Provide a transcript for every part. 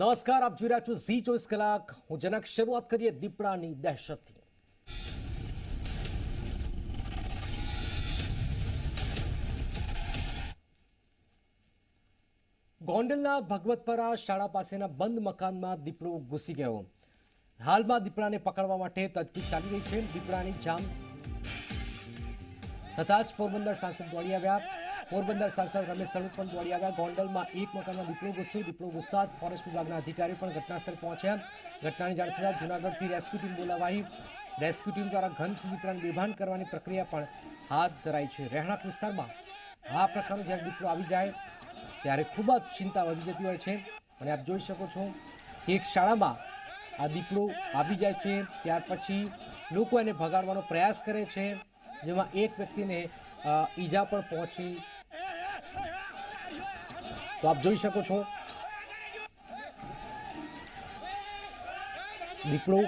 નમસ્કાર, આપ જોઈ રહ્યા છો ઝી 24 કલાક। હું જનક। શરૂઆત કરીએ દીપડાની દહેશતથી। ગોંડલના ભગવતપરા શાળા પાસેના બંધ મકાનમાં દીપડો ઘૂસી ગયો। હાલમાં દીપડાને પકડવા માટે તજવીજ ચાલી રહી છે। દીપડાની જામ થતાં જ પોરબંદર સાંસદ દોડી આવ્યા। પોરબંદર સાંસદ રમેશ ધડુક પણ દોડી આવ્યા। ગોંડલમાં એક મકાનમાં દીપડો ઘૂસ્યો। દીપડો ઘૂસતા જ ફોરેસ્ટ વિભાગના અધિકારીઓ પણ ઘટનાસ્થળે પહોંચ્યા। ઘટનાની જાણ થતાં જૂનાગઢથી રેસ્ક્યુ ટીમ બોલાવાઈ। રેસ્ક્યુ ટીમ દ્વારા ઘનથી દીપડાને બેભાન કરવાની પ્રક્રિયા પણ હાથ ધરાઈ છે। રહેણાંક વિસ્તારમાં આ પ્રકારનો જ્યારે દીપડો આવી જાય ત્યારે ખૂબ જ ચિંતા વધી જતી હોય છે। અને આપ જોઈ શકો છો કે એક શાળામાં આ દીપડો આવી જાય છે, ત્યાર પછી લોકો એને ભગાડવાનો પ્રયાસ કરે છે, જેમાં એક વ્યક્તિને ઈજા પણ પહોંચી। તો આપ જોઈ શકો છો દીપડો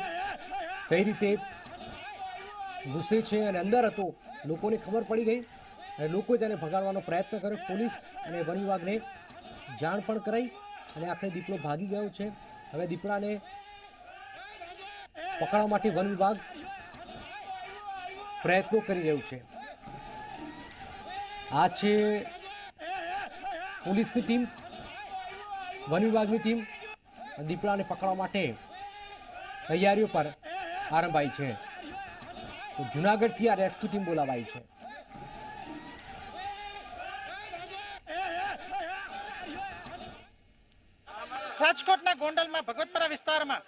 કઈ રીતે ઘૂસે છે અને અંદર હતો। લોકોને ખબર પડી ગઈ અને લોકોએ તેને ભગાડવાનો પ્રયત્ન કર્યો। પોલીસ અને વન વિભાગને જાણ પણ કરાઈ અને આખરે દીપડો ભાગી ગયો છે। હવે દીપડાને પકડવા માટે વન વિભાગ પ્રયત્નો કરી રહ્યું છે। આ છે પોલીસની ટીમ, વન વિભાગની ટીમ દીપડાને પકડવા માટે તૈયારીઓ પર આરંભાઈ છે। તો જૂનાગઢથી આ રેસ્ક્યુ ટીમ બોલાવાઈ છે। રાજકોટના ગોંડલમાં ભગવતપરા વિસ્તારમાં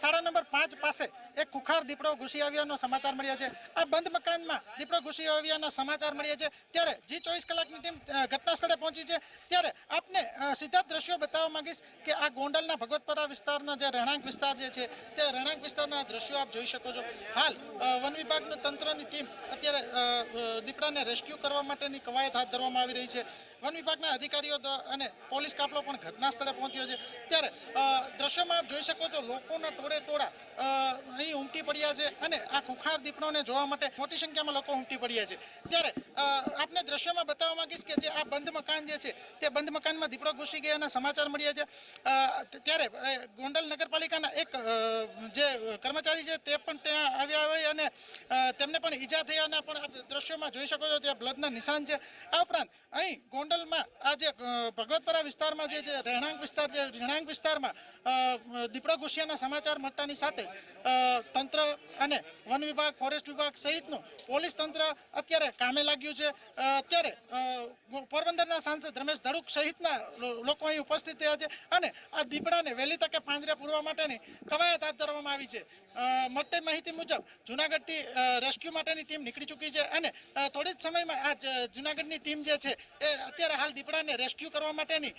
શાળા નંબર 5 પાસે એક ખુખાર દીપડો ઘૂસી આવ્યાનો સમાચાર મળ્યા છે। આ બંધ મકાનમાં દીપડો ઘૂસી આવ્યાના સમાચાર મળ્યા છે ત્યારે જી 24 કલાકની ટીમ ઘટના સ્થળે પહોંચી છે। ત્યારે આપને સીધા દ્રશ્યો બતાવવા માંગીશ કે આ ગોંડલના ભગવતપરા વિસ્તારના જે રહેણાંક વિસ્તાર જે છે તે રહેણાંક વિસ્તારના દ્રશ્યો આપ જોઈ શકો છો। હાલ વન વિભાગના તંત્રની ટીમ અત્યારે દીપડાને રેસ્ક્યુ કરવા માટેની કવાયત હાથ ધરવામાં આવી રહી છે। વન વિભાગના અધિકારીઓ અને પોલીસ કાફલો પણ ઘટના સ્થળે પહોંચ્યો છે। ત્યારે દ્રશ્યોમાં આપ જોઈ શકો છો લોકોના ટોળે ટોળા અહીં ઉમટી પડ્યા છે અને આ ખુખાર દીપડોને જોવા માટે મોટી સંખ્યામાં લોકો ઉમટી પડ્યા છે। ત્યારે આપને દ્રશ્યોમાં બતાવવા માંગીશ કે જે આ બંધ મકાન જે છે તે બંધ મકાનમાં દીપડો ઘૂસી ગયાના સમાચાર મળ્યા છે। ત્યારે ગોંડલ નગરપાલિકાના એક જે કર્મચારી છે તે પણ ત્યાં આવ્યા હોય અને તેમને પણ ઈજા થયાના પણ આપ દ્રશ્યોમાં જોઈ શકો છો ત્યાં બ્લડના નિશાન છે। આ ઉપરાંત અહીં ગોંડલમાં આ જે ભગવતપરા વિસ્તારમાં જે રહેણાંક વિસ્તાર છે રહેણાંક વિસ્તારમાં દીપડો ઘૂસ્યાના સમાચાર મળતાની સાથે તંત્ર અને વન વિભાગ, ફોરેસ્ટ વિભાગ સહિતનું પોલીસ તંત્ર અત્યારે કામે લાગ્યું છે। અત્યારે પોરબંદરના સાંસદ રમેશ ધડુક સહિતના લોકો અહીં ઉપસ્થિત થયા છે અને આ દીપડાને વહેલી તકે પાંજરે પૂરવા માટેની કવાયત હાથ ધરવામાં આવી છે। મળતી માહિતી મુજબ જૂનાગઢથી રેસ્ક્યુ માટેની ટીમ નીકળી ચૂકી છે અને થોડી જ સમયમાં આ જૂનાગઢની ટીમ જે છે એ અત્યારે હાલ દીપડાને રેસ્ક્યુ કરવા માટેની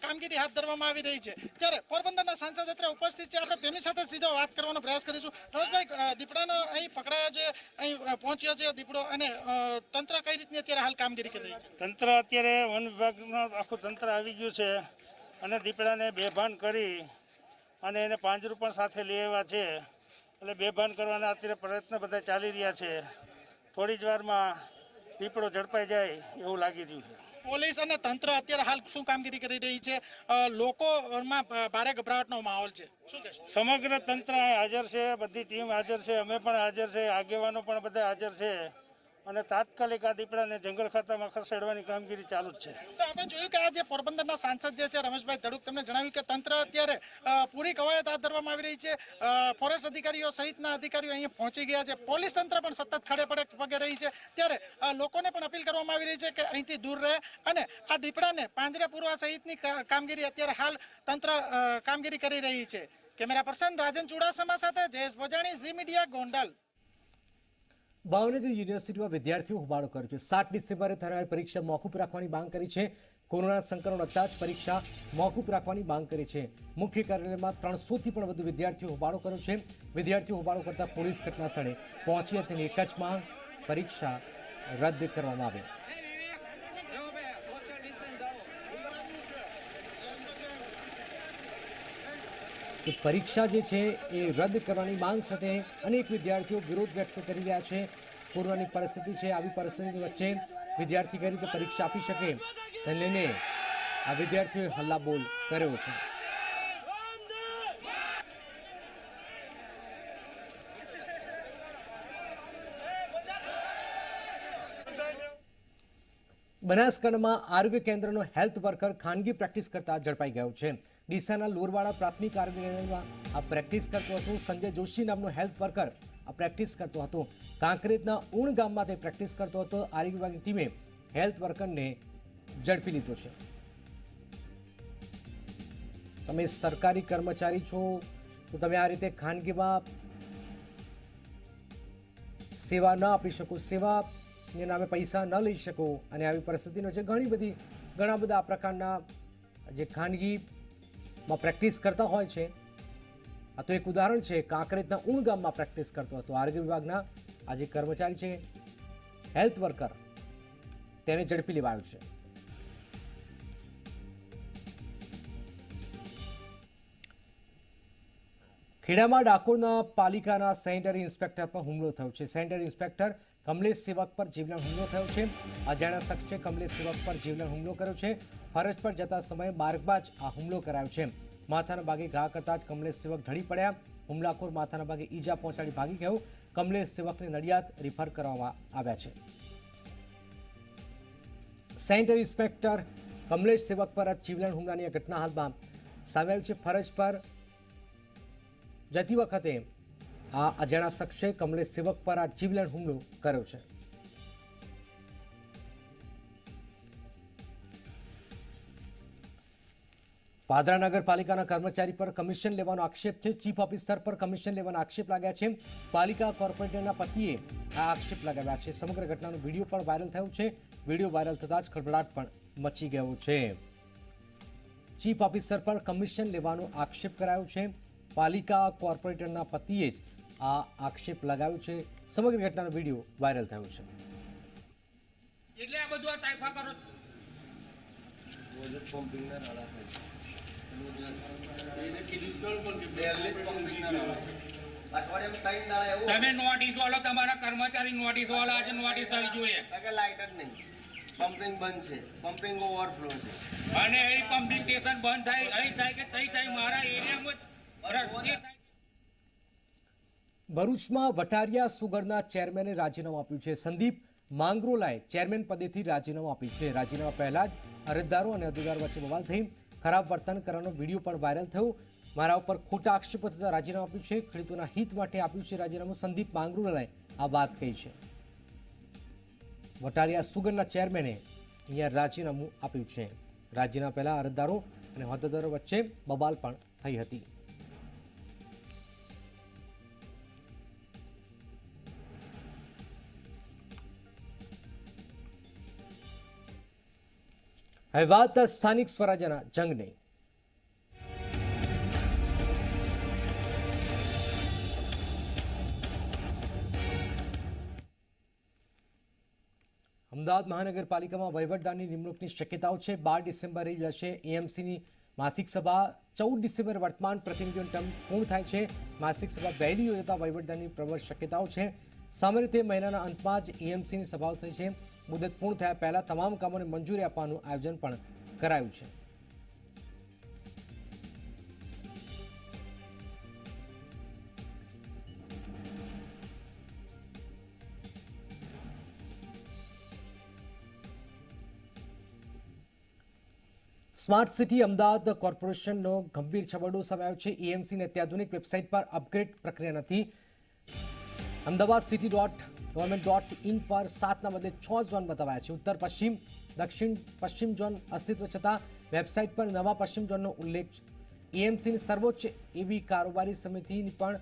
કામગીરી હાથ ધરવામાં આવી રહી છે। ત્યારે પોરબંદરના સાંસદ અત્યારે ઉપસ્થિત છે, આપણે તેમની સાથે સીધો વાત કરવાનો પ્રયાસ કરીશું। રમેશભાઈ, દીપડાનો અહીં પકડાયો છે, અહીં પહોંચ્યો છે દીપડો અને તંત્ર કઈ રીતની અત્યારે હાલ કામગીરી કરી રહી છે? તંત્ર અત્યારે વન વિભાગનું આખું તંત્ર આવી ગયું છે અને દીપડાને બેભાન કરી અને એને પાંજરું પણ સાથે લઈ આવ્યા છે। એટલે બેભાન કરવાના અત્યારે પ્રયત્ન બધા ચાલી રહ્યા છે। થોડી જ વારમાં દીપડો ઝડપાઈ જાય એવું લાગી રહ્યું છે। પોલીસ અને તંત્ર અત્યારે હાલ શું કામગીરી કરી રહી છે? લોકોમાં ભારે ગભરાટનો માહોલ છે, શું કહેશો? સમગ્ર તંત્ર હાજર છે, બધી ટીમ હાજર છે, અમે પણ હાજર છે, આગેવાનો પણ બધા હાજર છે અને તાત્કાલિક આ દીપડાને જંગલ ખાતામાં ખસેડવાની કામગીરી ચાલુ જ છે। તો આપણે જોયું કે આ જે પોરબંદરના સાંસદ જે છે રમેશભાઈ ધડુક તેમને જણાવ્યું કે તંત્ર અત્યારે પૂરી કવાયત હાથ ધરવામાં આવી રહી છે। ફોરેસ્ટ અધિકારીઓ સહિતના અધિકારીઓ અહીંયા પહોંચી ગયા છે। પોલીસ તંત્ર પણ સતત ખડે પગે રહી છે। ત્યારે લોકોને પણ અપીલ કરવામાં આવી રહી છે કે અહીંથી દૂર રહે અને આ દીપડાને પાંજરે પૂરવા સહિતની કામગીરી અત્યારે હાલ તંત્ર કામગીરી કરી રહી છે। કેમેરા પર્સન રાજન ચુડાસમા સાથે જયેશ ભોજાણી, ઝી મીડિયા, ગોંડલ। ભાવનગર યુનિવર્સિટીમાં વિદ્યાર્થીઓ હોબાળો કર્યો છે। 7 ડિસેમ્બરે થનારી પરીક્ષા મોકૂફ રાખવાની માંગ કરી છે। કોરોના સંક્રમણ વધતા જ પરીક્ષા મોકૂફ રાખવાની માંગ કરી છે। મુખ્ય કાર્યાલયમાં 300થી પણ વધુ વિદ્યાર્થીઓ હોબાળો કર્યો છે। વિદ્યાર્થીઓ હોબાળો કરતા પોલીસ ઘટના સ્થળે પહોંચી હતી। એક જ માંગ, પરીક્ષા રદ કરવામાં આવે। તો પરીક્ષા જે છે એ રદ કરવાની માંગ સાથે અનેક વિદ્યાર્થીઓ વિરોધ વ્યક્ત કરી રહ્યા છે। કોરોનાની પરિસ્થિતિ છે, આવી પરિસ્થિતિ વચ્ચે વિદ્યાર્થી કઈ રીતે પરીક્ષા આપી શકે તેને લઈને આ વિદ્યાર્થીઓએ હલ્લાબોલ કર્યો છે। બનાસકાંઠામાં આરોગ્ય કેન્દ્રનો હેલ્થ વર્કર ખાનગી પ્રેક્ટિસ કરતા ઝડપાઈ ગયો છે। ડીસાના લોરવાડા પ્રાથમિક આરોગ્ય કેન્દ્રમાં આ પ્રેક્ટિસ કરતો હતો સંજય જોશી નામનો હેલ્થ વર્કર આ પ્રેક્ટિસ કરતો હતો। કાંકરેજના ઉણ ગામમાં તે પ્રેક્ટિસ કરતો હતો। આરોગ્ય વિભાગની ટીમે હેલ્થ વર્કરને ઝડપી લીધો છે। તમે સરકારી કર્મચારી છો તો તમે આ રીતે ખાનગીમાં સેવા ન આપી શકો, સેવાને નામે પૈસા ન લઈ શકો અને આવી પરિસ્થિતિનો છે। ઘણા બધા આ પ્રકારના જે ખાનગીમાં પ્રેક્ટિસ કરતા હોય છે। આ તો એક ઉદાહરણ છે। કાંકરેજના ઉણ ગામમાં પ્રેક્ટિસ કરતો હતો આરોગ્ય વિભાગના આ જે કર્મચારી છે હેલ્થ વર્કર તેને ઝડપી લેવાયો છે। ખેડામાં ડાકોરના પાલિકાના સેનેટરી ઇન્સ્પેક્ટર પર હુમલો થયો છે। સેનેટરી ઇન્સ્પેક્ટર કમલેશ સેવક પર જીવલેણ હુમલો થયો છે। અજાણ્યા શખ્સે કમલેશ સેવક પર જીવલેણ હુમલો કર્યો છે। ફરજ પર જતા સમયે માર્ગમાં જ આ હુમલો કરાયો છે। માથાના ભાગે ઘા કરતા જ કમલેશ સેવક ઢળી પડ્યા। હુમલાખોર માથાના ભાગે ઈજા પહોંચાડી ભાગી ગયો। કમલેશ સેવકને નડિયાદ રિફર કરવામાં આવ્યા છે। સેનેટરી ઇન્સ્પેક્ટર કમલેશ સેવક પર આ જીવલેણ હુમલાની ઘટના હાલમાં સામે આવી છે। ફરજ પર જતી વખતે આ અજાણ્યા શખ્સે કમલેશ સેવક પર આ જીવલેણ હુમલો કર્યો છે। પાદરા નગરપાલિકાના કર્મચારી પર કમિશન લેવાનો આક્ષેપ છે। ચીફ ઓફિસર પર કમિશન લેવાના આક્ષેપ લાગ્યા છે। પાલિકા કોર્પોરેટરના પતિએ આ આક્ષેપ લગાવ્યા છે। સમગ્ર ઘટનાનો વિડીયો પણ વાયરલ થયો છે। વિડીયો વાયરલ થતાં જ ખળભળાટ પણ મચી ગયો છે। ચીફ ઓફિસર પર કમિશન લેવાનો આક્ષેપ કરાયો છે। પાલિકા કોર્પોરેટરના પતિએ જ આ આક્ષેપ લગાવ્યો છે। સમગ્ર ઘટનાનો વિડીયો વાયરલ થયો છે। એટલે આ બધું આ તાઇફા કરો તમે નોટિસ વાળો તમારા કર્મચારી નોટિસ વાળા આજે નોટિસ આવી જોઈએ લાઇટ જ નહીં, પમ્પિંગ બંધ છે, પમ્પિંગ ઓવરફ્લો છે અને એ પમ્પિંગ સ્ટેશન બંધ થાય અહીં થાય કે તઈ થાય મારા એરિયામાં ભરૂચમાં વટારિયા સુગરના ચેરમેને રાજીનામું આપ્યું છે। સંદીપ માંગરોલાએ ચેરમેન પદેથી રાજીનામું આપ્યું છે। રાજીનામા પહેલા જ અરજદારો અને હોદ્દેદારો વચ્ચે બવાલ થઈ। ખરાબ વર્તન કરવાનો વિડીયો પણ વાયરલ થયો। મારા ઉપર ખોટા આક્ષેપો થતા રાજીનામું આપ્યું છે। ખેડૂતોના હિત માટે આપ્યું છે રાજીનામું। સંદીપ માંગરોલાએ આ વાત કહી છે। વટારિયા સુગરના ચેરમેને અહીંયા રાજીનામું આપ્યું છે। રાજીનામા પહેલા અરજદારો અને હોદ્દેદારો વચ્ચે બબાલ પણ થઈ હતી। હવે વાત સ્થાનિક સ્વરાજ્યના જંગની। અમદાવાદ મહાનગરપાલિકામાં વહીવટદારની નિમણૂકની શક્યતાઓ છે। 12 ડિસેમ્બરે યોજાશે એએમસીની માસિક સભા। 14 ડિસેમ્બર વર્તમાન પ્રતિનિધિઓની ટર્મ પૂર્ણ થાય છે। માસિક સભા વહેલી યોજાતા વહીવટદારની પ્રબળ શક્યતાઓ છે। સામાન્ય રીતે મહિનાના અંતમાં જ એએમસીની સભાઓ થઈ છે। મુદત પૂર્ણ થયા પહેલા તમામ કામોને મંજૂરી આપવાનું આયોજન પણ કરાયું છે। સ્માર્ટ સિટી અમદાવાદ કોર્પોરેશનનો ગંભીર છબરડો સામે આવ્યો છે। એએમસીની અત્યાધુનિક વેબસાઇટ પર અપગ્રેડ પ્રક્રિયા નથી। અમદાવાદ.city.government.in પર 7ના બદલે 6 ઝોન બતાવાયા છે। ઉત્તર પશ્ચિમ, દક્ષિણ પશ્ચિમ ઝોન અસ્તિત્વ છતાં વેબસાઇટ પર નવા પશ્ચિમ ઝોનનો ઉલ્લેખ છે। એએમસીની સર્વોચ્ચ એવી કારોબારી સમિતિની પણ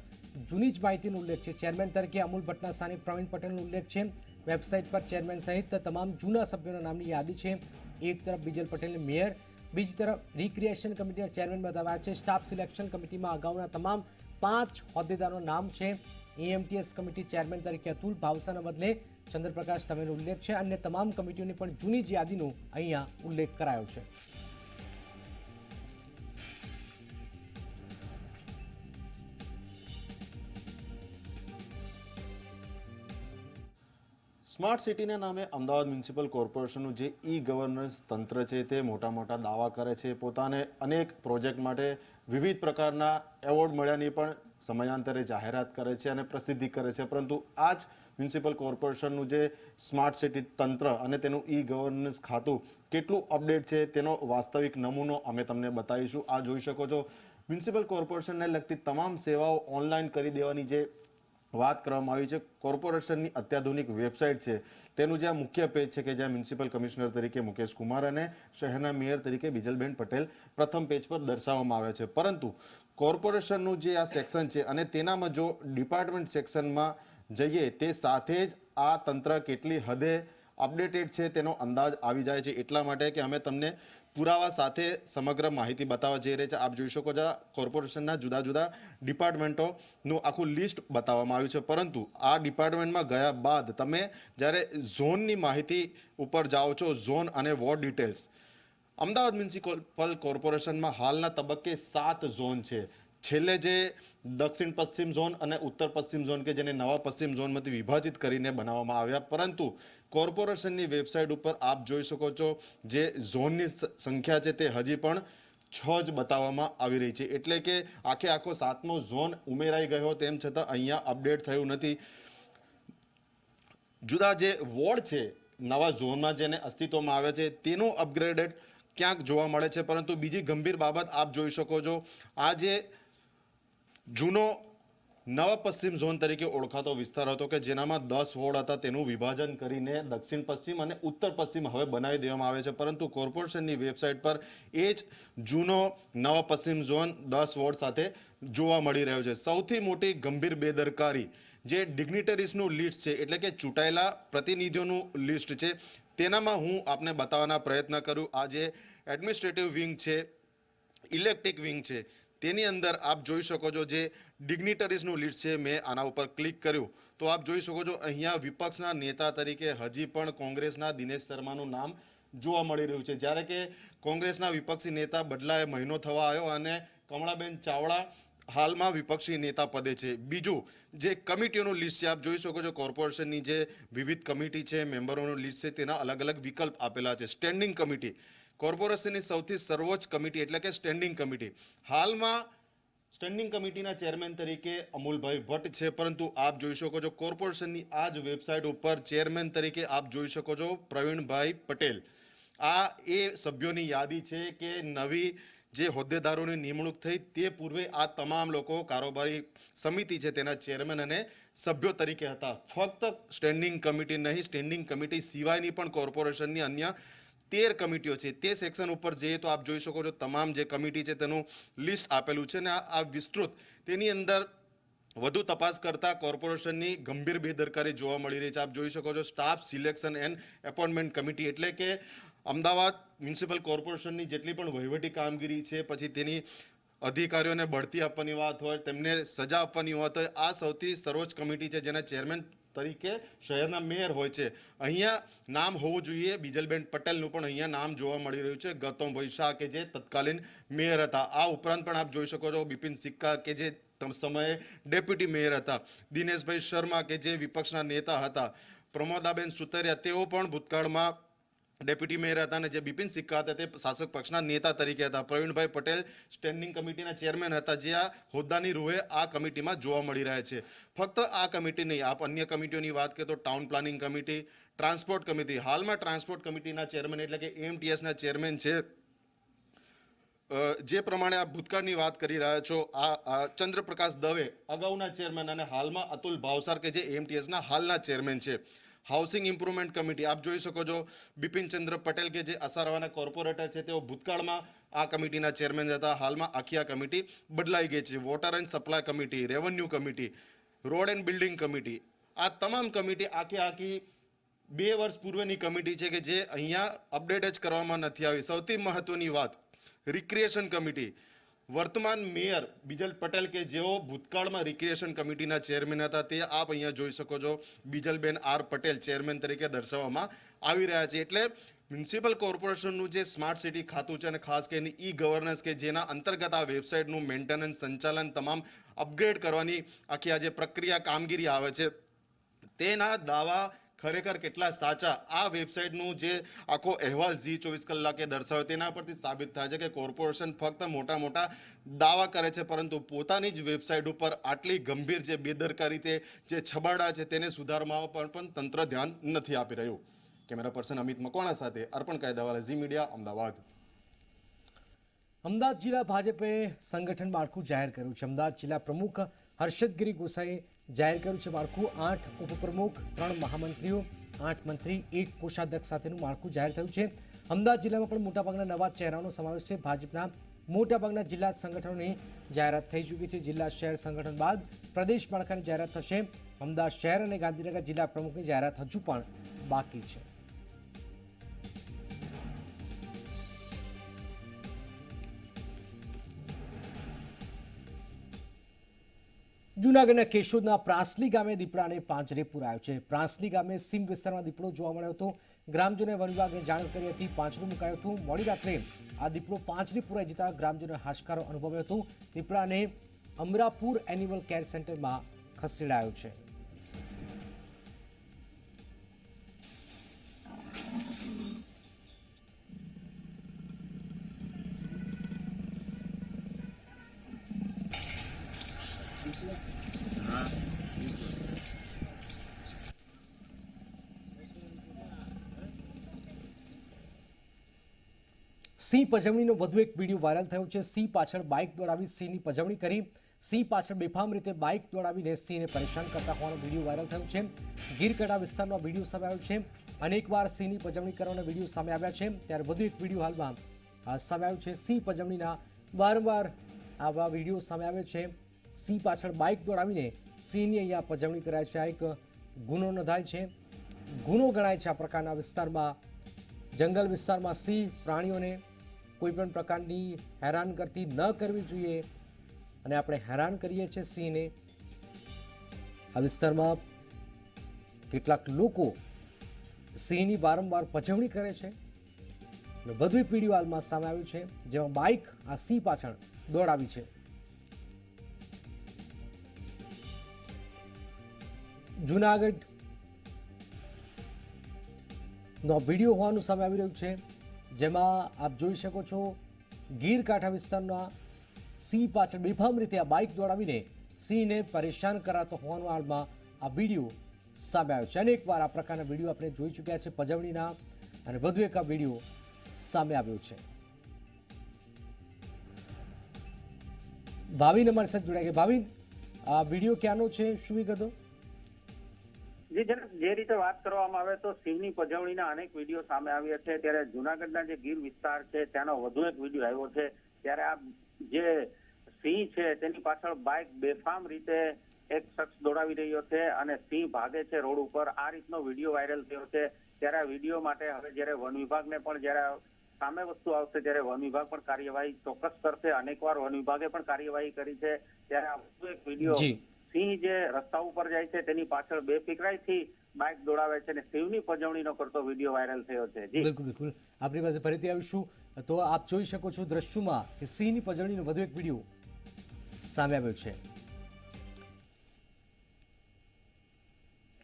જૂની જ માહિતીનો ઉલ્લેખ છે। ચેરમેન તરીકે અમૂલ ભટ્ટના સ્થાને પ્રવીણ પટેલનો ઉલ્લેખ છે। વેબસાઇટ પર ચેરમેન સહિત તમામ જૂના સભ્યોના નામની યાદી છે। એક તરફ બીજલ પટેલને મેયર, બીજી તરફ રિક્રિએશન કમિટીના ચેરમેન બતાવ્યા છે। સ્ટાફ સિલેક્શન કમિટીમાં અગાઉના તમામ 5 હોદ્દેદારોના નામ છે। એએમટીએસ કમિટી ચેરમેન તરીકે અતુલ ભાવસાના બદલે ચંદ્રપ્રકાશ દવેનો ઉલ્લેખ છે। અન્ય તમામ કમિટીઓની પણ જૂની જ યાદીનો અહીંયા ઉલ્લેખ કરાયો છે। સ્માર્ટ સિટીના નામે અમદાવાદ મ્યુનિસિપલ કોર્પોરેશનનું જે ઈ ગવર્નન્સ તંત્ર છે તે મોટા દાવા કરે છે। પોતાને અનેક પ્રોજેક્ટ માટે વિવિધ પ્રકારના એવોર્ડ મળ્યાની પણ સમયાંતરે જાહેરાત કરે છે અને પ્રસિદ્ધિ કરે છે, પરંતુ આ જ મ્યુનિસિપલ કોર્પોરેશનનું જે સ્માર્ટ સિટી તંત્ર અને તેનું ઈ ગવર્નન્સ ખાતું કેટલું અપડેટ છે તેનો વાસ્તવિક નમૂનો અમે તમને બતાવીશું. આ જોઈ શકો છો, મ્યુનિસિપલ કોર્પોરેશનને લગતી તમામ સેવાઓ ઓનલાઈન કરી દેવાની જે વાત કરવામાં આવી છે. કોર્પોરેશનની અત્યાધુનિક વેબસાઇટ છે તેનું જ્યાં મુખ્ય પેજ છે કે જ્યાં મ્યુનિસિપલ કમિશનર તરીકે મુકેશ કુમાર અને શહેરના મેયર તરીકે બિજલબેન પટેલ પ્રથમ પેજ પર દર્શાવવામાં આવે છે. પરંતુ કોર્પોરેશનનું જે આ સેક્શન છે અને તેનામાં જો ડિપાર્ટમેન્ટ સેક્શનમાં જઈએ તે સાથે જ આ તંત્ર કેટલી હદે અપડેટેડ છે તેનો અંદાજ આવી જાય છે. એટલા માટે કે અમે તમને પુરાવા સાથે સમગ્ર માહિતી બતાવવા જઈ રહી છે. આપ જોઈ શકો છો કોર્પોરેશનના જુદા જુદા ડિપાર્ટમેન્ટોનું આખું લિસ્ટ બતાવવામાં આવ્યું છે. પરંતુ આ ડિપાર્ટમેન્ટમાં ગયા બાદ તમે જ્યારે ઝોનની માહિતી ઉપર જાઓ છો, ઝોન અને વોર્ડ ડિટેલ્સ, અમદાવાદ મ્યુનિસિપલ કોર્પોરેશનમાં હાલના તબક્કે 7 ઝોન છે. છેલ્લે જે દક્ષિણ પશ્ચિમ ઝોન અને ઉત્તર પશ્ચિમ ઝોન કે જેને નવા પશ્ચિમ ઝોનમાંથી વિભાજિત કરીને બનાવવામાં આવ્યા, પરંતુ કોર્પોરેશનની વેબસાઇટ ઉપર આપ જોઈ શકો છો જે ઝોનની સંખ્યા છે તે હજી પણ 6 જ બતાવવામાં આવી રહી છે. એટલે કે આખો 7મો ઝોન ઉમેરાઈ ગયો તેમ છતાં અહીંયા અપડેટ થયું નથી. જુદા જે વોર્ડ છે નવા ઝોનમાં જેને અસ્તિત્વમાં આવે છે તેનું અપગ્રેડેડ ક્યાંક જોવા મળે છે. પરંતુ બીજી ગંભીર બાબત આપ જોઈ શકો છો, આ જે જૂનો નવા પશ્ચિમ ઝોન તરીકે ઓળખાતો વિસ્તાર હતો કે જેનામાં 10 વોર્ડ હતા, તેનું વિભાજન કરીને દક્ષિણ પશ્ચિમ અને ઉત્તર પશ્ચિમ હવે બનાવી દેવામાં આવે છે. પરંતુ કોર્પોરેશનની વેબસાઇટ પર એ જ જૂનો નવા પશ્ચિમ ઝોન 10 વોર્ડ સાથે જોવા મળી રહ્યો છે. સૌથી મોટી ગંભીર બેદરકારી જે ડિગ્નિટરીઝનું લિસ્ટ છે, એટલે કે ચૂંટાયેલા પ્રતિનિધિઓનું લિસ્ટ છે, તેનામાં હું આપને બતાવવાના પ્રયત્ન કરું. આ જે એડમિનિસ્ટ્રેટિવ વિંગ છે, ઇલેક્ટિક વિંગ છે, તેની અંદર આપ જોઈ શકો છો જે ડિગ્નિટરીઝનું લિસ્ટ છે. મેં આના ઉપર ક્લિક કર્યું તો આપ જોઈ શકો છો અહીંયા વિપક્ષના નેતા તરીકે હજી પણ કોંગ્રેસના દિનેશ શર્માનું નામ જોવા મળી રહ્યું છે. જ્યારે કે કોંગ્રેસના વિપક્ષી નેતા બદલાએ મહિનો થવા આવ્યો અને કમળાબેન ચાવડા હાલમાં વિપક્ષી નેતા પદે છે. બીજું જે કમિટીઓનું લિસ્ટ છે આપ જોઈ શકો છો, કોર્પોરેશનની જે વિવિધ કમિટી છે, મેમ્બરોનું લિસ્ટ છે, તેના અલગ અલગ વિકલ્પ આપેલા છે. સ્ટેન્ડિંગ કમિટી, કોર્પોરેશનની સૌથી સર્વોચ્ચ કમિટી એટલે કે સ્ટેન્ડિંગ કમિટી. હાલમાં સ્ટેન્ડિંગ કમિટીના ચેરમેન તરીકે અમૂલભાઈ ભટ્ટ છે. પરંતુ આપ જોઈ શકો છો કોર્પોરેશનની આ જ વેબસાઇટ ઉપર ચેરમેન તરીકે આપ જોઈ શકો છો પ્રવીણભાઈ પટેલ. આ એ સભ્યોની યાદી છે કે નવી જે હોદ્દેદારોની નિમણૂક થઈ તે પૂર્વે આ તમામ લોકો કારોબારી સમિતિ છે તેના ચેરમેન અને સભ્યો તરીકે હતા. ફક્ત સ્ટેન્ડિંગ કમિટી નહીં, સ્ટેન્ડિંગ કમિટી સિવાયની પણ કોર્પોરેશનની અન્ય 13 કમિટીઓ છે. તે સેક્શન ઉપર જઈએ તો આપ જોઈ શકો છો તમામ જે કમિટી છે તેનું લિસ્ટ આપેલું છે. અને આ વિસ્તૃત તેની અંદર વધુ તપાસ કરતા કોર્પોરેશનની ગંભીર બેદરકારી જોવા મળી રહી છે. આપ જોઈ શકો છો staff selection and appointment committee, એટલે કે અમદાવાદ મ્યુનિસિપલ કોર્પોરેશનની જેટલી પણ વહીવટી કામગીરી છે, પછી તેની અધિકારીઓને બઢતી આપવાની વાત હોય, તેમને સજા આપવાની વાત હોય, આ સૌથી સર્વોચ્ચ કમિટી છે જેના ચેરમેન તરીકે શહેરના મેયર હોય છે. અહીંયા નામ હોવું જોઈએ બિજલબેન પટેલનું, પણ અહીંયા નામ જોવા મળી રહ્યું છે ગૌતમભાઈ શાહ કે જે તત્કાલીન મેયર હતા. આ ઉપરાંત પણ આપ જોઈ શકો છો બિપિન સિક્કા કે જે સમયે ડેપ્યુટી મેયર હતા, દિનેશભાઈ શર્મા કે જે વિપક્ષના નેતા હતા, પ્રમોદાબેન સુતરિયા તેઓ પણ ભૂતકાળમાં ડેપ્યુટી મેયર હતા અને જે બિપિન સિક્કા હતા તે શાસક પક્ષના નેતા તરીકે હતા. પ્રવીણભાઈ પટેલ સ્ટેન્ડિંગ કમિટીના ચેરમેન હતા, જે આ હોદ્દાની રૂહે આ કમિટીમાં જોવા મળી રહ્યા છે. ફક્ત આ કમિટી નહીં, આપ અન્ય કમિટીઓની વાત કરીએ તો town planning committee, transport committee, હાલમાં ટ્રાન્સપોર્ટ કમિટીના ચેરમેન એટલે કે એમટીએસના ચેરમેન છે. જે પ્રમાણે આપ ભૂતકાળની વાત કરી રહ્યા છો, આ ચંદ્રપ્રકાશ દવે અગાઉના ચેરમેન અને હાલમાં અતુલ ભાવસાર કે જે એમટીએસના હાલના ચેરમેન છે. હાઉસિંગ ઇમ્પ્રુવમેન્ટ કમિટી આપ જોઈ શકો છો બિપિનચંદ્ર પટેલ કે જે અસારવાના કોર્પોરેટર છે, તેઓ ભૂતકાળમાં આ કમિટીના ચેરમેન હતા. હાલમાં આખી આ કમિટી બદલાઈ ગઈ છે. Water and supply committee, revenue committee, road and building committee, આ તમામ કમિટી આખી 2 વર્ષ પૂર્વેની કમિટી છે કે જે અહીંયા અપડેટ જ કરવામાં નથી આવી. સૌથી મહત્વની વાત, રિક્રિએશન કમિટી, વર્તમાન મેયર બિજલ પટેલ કે જેઓ ભૂતકાળમાં રિક્રિએશન કમિટીના ચેરમેન હતા, તે આપ અહીંયા જોઈ શકો છો બિજલબેન આર પટેલ ચેરમેન તરીકે દર્શાવવામાં આવી રહ્યા છે. એટલે મ્યુનિસિપલ કોર્પોરેશનનું જે સ્માર્ટ સિટી ખાતું છે અને ખાસ કરીને ઈ ગવર્નન્સ કે જેના અંતર્ગત આ વેબસાઇટનું મેન્ટેનન્સ, સંચાલન, તમામ અપગ્રેડ કરવાની આખી આ જે પ્રક્રિયા કામગીરી આવે છે, તેના દાવા ખરેખર કેટલા સાચા આ વેબસાઇટનું જે આખો અહેવાલ Zee24 કલાકે દર્શાવ્યો તેના પરથી સાબિત થાય છે કે કોર્પોરેશન ફક્ત મોટા મોટા દાવા કરે છે, પરંતુ પોતાની જ વેબસાઇટ ઉપર આટલી ગંભીર જે બેદરકારી જે છબાડા છે તેને સુધારવામાં પણ તંત્ર ધ્યાન નથી આપી રહ્યું. કેમેરા પર્સન અમિત મકવાણા સાથે અર્પણ કાયદાવાલા, ઝી મીડિયા, અમદાવાદ. અમદાવાદ જિલ્લા ભાજપે સંગઠન માળખું જાહેર કર્યું છે. અમદાવાદ જિલ્લા પ્રમુખ હર્ષદગીરી ગોસાઈએ જાહેર કર્યું છે માળખું. 8 ઉપપ્રમુખ, 3 મહામંત્રીઓ, 8 મંત્રી, 1 કોષાધ્યક્ષ સાથેનું માળખું જાહેર થયું છે. અમદાવાદ જિલ્લામાં પણ મોટાભાગના નવા ચહેરાનો સમાવેશ છે. ભાજપના મોટાભાગના જિલ્લા સંગઠનોની જાહેરાત થઈ ચૂકી છે. જિલ્લા શહેર સંગઠન બાદ પ્રદેશ માળખાની જાહેરાત થશે. અમદાવાદ શહેર અને ગાંધીનગર જિલ્લા પ્રમુખની જાહેરાત હજુ પણ બાકી છે. જૂનાગઢના કેશોદના પ્રાસલી ગામે દીપડાને પાંજરે પુરાયો છે. પ્રાસલી ગામે સીમ વિસ્તારમાં દીપડો જોવા મળ્યો હતો. ગ્રામજનોએ વન વિભાગને જાણ કરી હતી. પાંજરું મુકાયું હતું. મોડી રાત્રે આ દીપડો પાંજરે પુરાઈ જતા ગ્રામજનોએ હાશકારો અનુભવ્યો હતો. દીપડાને અમરાપુર એનિમલ કેર સેન્ટરમાં ખસેડાયો છે. સિંહ પજવણીનો વધુ એક વિડીયો વાયરલ થયો છે. સિંહ પાછળ બાઇક દોડાવી સિંહની પજવણી કરી. સિંહ પાછળ બેફામ રીતે બાઇક દોડાવીને સિંહને પરેશાન કરતા હોવાનો વિડીયો વાયરલ થયો છે. ગીરકડા વિસ્તારનો વિડીયો સામે આવ્યો છે. અનેકવાર સિંહની પજવણી કરવાના વિડીયો સામે આવ્યા છે. ત્યારે વધુ એક વિડીયો હાલમાં સામે આવ્યો છે. સિંહ પજવણીના વારંવાર આવા વિડીયો સામે આવે છે. સિંહ પાછળ બાઇક દોડાવીને સિંહની અહીંયા પજવણી કરાય છે. આ એક ગુનો નોંધાય છે, ગુનો ગણાય છે. આ પ્રકારના વિસ્તારમાં, જંગલ વિસ્તારમાં સિંહ પ્રાણીઓને કોઈ પણ પ્રકારની હેરાન કરતી ન કરવી જોઈએ અને આપણે હેરાન કરીએ છીએ સિંહને. આ વિસ્તારમાં કેટલાક લોકો સિંહની વારંવાર પજવણી કરે છે. વધુ એક વિડીયો હાલમાં સામે આવ્યું છે જેમાં બાઇક આ સિંહ પાછળ દોડાવી છે. જૂનાગઢ નો વિડીયો હોવાનું સામે આવી રહ્યું છે, જેમાં આપ જોઈ શકો છો ગીરકાંઠા વિસ્તારના સિંહ પાછળ બેફામ રીતે આ બાઇક દોડાવીને સિંહને પરેશાન કરાતો હોવાનો હાલમાં આ વિડીયો સામે આવ્યો છે. અનેકવાર આ પ્રકારના વિડીયો આપણે જોઈ ચૂક્યા છે પજવણીના, અને વધુ એક આ વિડીયો સામે આવ્યો છે. ભાવિન અમારી સાથે જોડાઈ ગયા. ભાવિન, આ વિડીયો ક્યાંનો છે, શું વિગતો? જે રીતે વાત કરવામાં આવે તો સિંહની પજવણીના અનેક વિડીયો સામે આવ્યા છે. ત્યારે જુનાગઢના જે ગીર વિસ્તાર છે ત્યાંનો વધુ એક વિડીયો આવ્યો છે. ત્યારે આ જે સિંહ છે તેની પાછળ બાઇક બેફામ રીતે એક શખ્સ દોડાવી રહ્યો છે અને સિંહ ભાગે છે રોડ ઉપર. આ રીતનો વિડીયો વાયરલ થયો છે. ત્યારે આ વિડીયો માટે હવે જયારે વન વિભાગને પણ જયારે સામે વસ્તુ આવશે ત્યારે વન વિભાગ પણ કાર્યવાહી ચોક્કસ કરશે. અનેકવાર વન વિભાગે પણ કાર્યવાહી કરી છે. ત્યારે આ વધુ એક વિડીયો સિંહ જે રસ્તા ઉપર જાય છે તેની પાછળ બેફિકરાઈથી બાઇક દોડાવે છે અને સિંહની પજવણીનો કરતો વિડીયો વાયરલ થયો છે. બિલકુલ બિલકુલ, આપણી પાસે ફરીથી આવીશું. તો આપ જોઈ શકો છો દ્રશ્યોમાં કે સિંહની પજવણીનો વધુ એક વિડીયો સામે આવ્યો છે.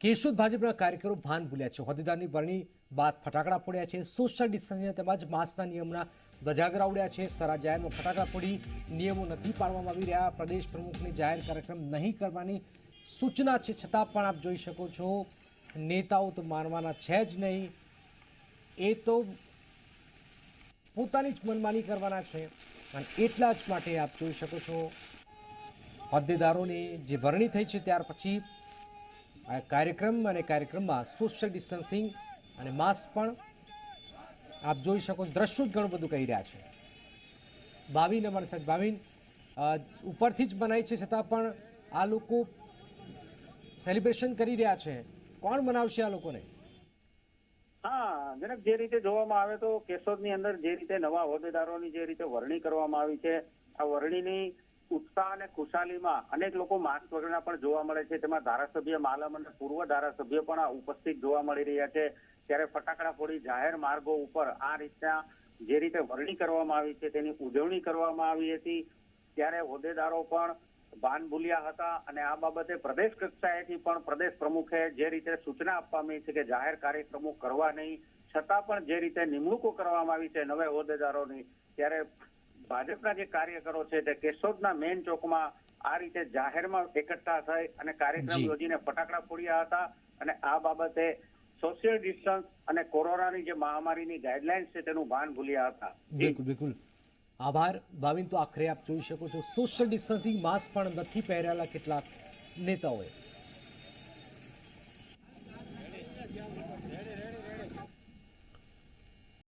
કેશોદ ભાજપના કાર્યકરો ભાન ભૂલ્યા છે. હોદ્દેદારની વરણી બાદ ફટાકડા ફોડ્યા છે. સોશિયલ ડિસ્ટન્સિંગ તેમજ માસ્કના નિયમના ધજાગરા ઉડ્યા છે. સારા જાહેરમાં ફટાકડા ફોડી નિયમો નથી પાળવામાં આવી રહ્યા. પ્રદેશ પ્રમુખની જાહેર કાર્યક્રમ નહીં કરવાની સૂચના છે, છતાં પણ આપ જોઈ શકો છો નેતાઓ તો માનવાના છે જ નહીં. એ તો પોતાની જ મનમાની કરવાના છે. અને એટલા જ માટે આપ જોઈ શકો છો હોદ્દેદારોની જે વરણી થઈ છે ત્યાર પછી આ કાર્યક્રમ અને કાર્યક્રમમાં સોશિયલ ડિસ્ટન્સિંગ અને માસ્ક પણ આપ જોઈ શકો. દ્રશ્યો જ ઘણું બધું કહી રહ્યા છે. ભાવિન અમારી સાથે. ભાવિન, ઉપરથી જ બનાવી છે છતાં પણ આ લોકો સેલિબ્રેશન કરી રહ્યા છે. કોણ મનાવશે આ લોકોને? હા જનક, જે રીતે જોવામાં આવે તો કેશોદની અંદર જે રીતે નવા હોદ્દેદારોની જે રીતે વરણી કરવામાં આવી છે, આ વરણીની ઉત્સાહ અને ખુશાલીમાં અનેક લોકો માસ્ક વગરના પણ જોવા મળે છે. તેમાં ધારાસભ્ય માલમ અને પૂર્વ ધારાસભ્ય પણ ઉપસ્થિત જોવા મળી રહ્યા છે. ત્યારે ફટાકડા ફોડી જાહેર માર્ગો ઉપર આ રીતના જે રીતે વરણી કરવામાં આવી છે તેની ઉજવણી કરવામાં આવી હતી. ત્યારે હોદ્દેદારો પણ ભાન ભૂલ્યા હતા અને આ બાબતે પ્રદેશ કક્ષાએથી પણ પ્રદેશ પ્રમુખે જે રીતે સૂચના આપવામાં આવી છે કે જાહેર કાર્યક્રમો કરવા નહીં, છતાં પણ જે રીતે નિમણૂકો કરવામાં આવી છે નવા હોદ્દેદારોની, ત્યારે ભાજપના જે કાર્યકરો છે તે કેશોદના મેઇન ચોકમાં આ રીતે જાહેરમાં એકઠા થઈ અને કાર્યક્રમ જી. યોજીને ફટાકડા ફોડ્યા હતા અને આ બાબતે સોશિયલ ડિસ્ટન્સ અને કોરોનાની જે મહામારીની ગાઈડલાઇન્સ છે તેનું ભાન ભૂલ્યા હતા. બિલકુલ બિલકુલ આભાર ભાવિન. તો આખરે આપ જોઈ શકો છો સોશિયલ ડિસ્ટન્સિંગ માસ્ક પણ નથી પહેરેલા કેટલાક નેતાઓએ.